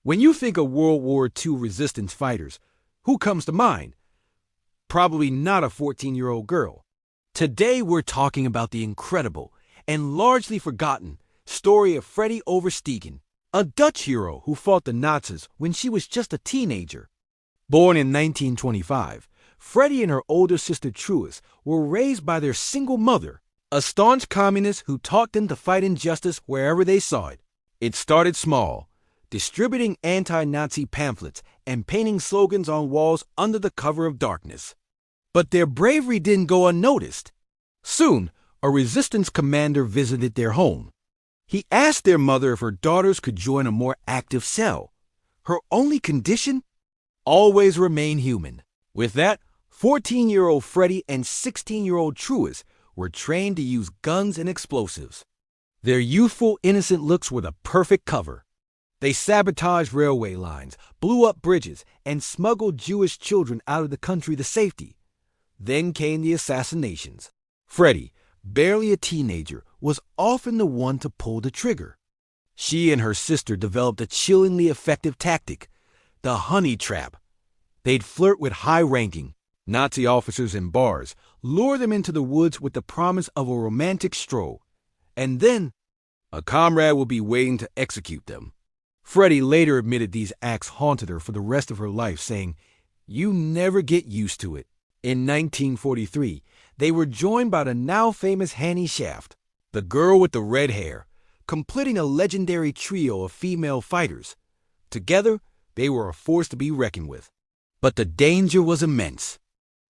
When you think of World War II resistance fighters, who comes to mind? Probably not a 14-year-old girl. Today we're talking about the incredible and largely forgotten story of Freddy Oversteegen, a Dutch hero who fought the Nazis when she was just a teenager. Born in 1925, Freddy and her older sister Truus were raised by their single mother, a staunch communist who taught them to fight injustice wherever they saw it. It started small, distributing anti-Nazi pamphlets and painting slogans on walls under the cover of darkness. But their bravery didn't go unnoticed. Soon, a resistance commander visited their home. He asked their mother if her daughters could join a more active cell. Her only condition? Always remain human. With that, 14-year-old Freddy and 16-year-old Truus were trained to use guns and explosives. Their youthful, innocent looks were the perfect cover. They sabotaged railway lines, blew up bridges, and smuggled Jewish children out of the country to safety. Then came the assassinations. Freddy, barely a teenager, was often the one to pull the trigger. She and her sister developed a chillingly effective tactic, the honey trap. They'd flirt with high-ranking Nazi officers in bars, lure them into the woods with the promise of a romantic stroll, and then a comrade would be waiting to execute them. Freddy later admitted these acts haunted her for the rest of her life, saying, "You never get used to it." In 1943, they were joined by the now famous Hannie Shaft, the girl with the red hair, completing a legendary trio of female fighters. Together, they were a force to be reckoned with. But the danger was immense.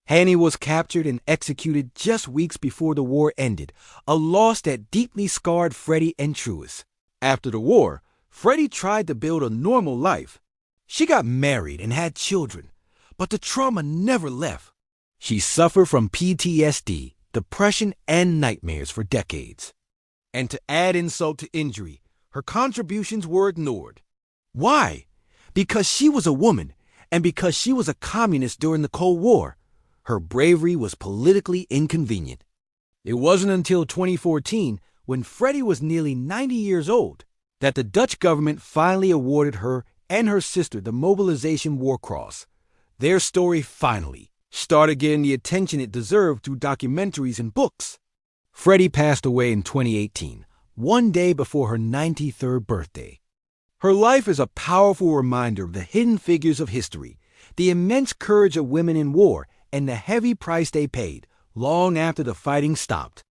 Hannie was captured and executed just weeks before the war ended, a loss that deeply scarred Freddy and Truus. After the war, Freddy tried to build a normal life. She got married and had children, but the trauma never left. She suffered from PTSD, depression, and nightmares for decades. And to add insult to injury, her contributions were ignored. Why? Because she was a woman, and because she was a communist during the Cold War. Her bravery was politically inconvenient. It wasn't until 2014, when Freddy was nearly 90 years old, that the Dutch government finally awarded her and her sister the Mobilization War Cross. Their story finally started getting the attention it deserved through documentaries and books. Freddy passed away in 2018, one day before her 93rd birthday. Her life is a powerful reminder of the hidden figures of history, the immense courage of women in war, and the heavy price they paid long after the fighting stopped.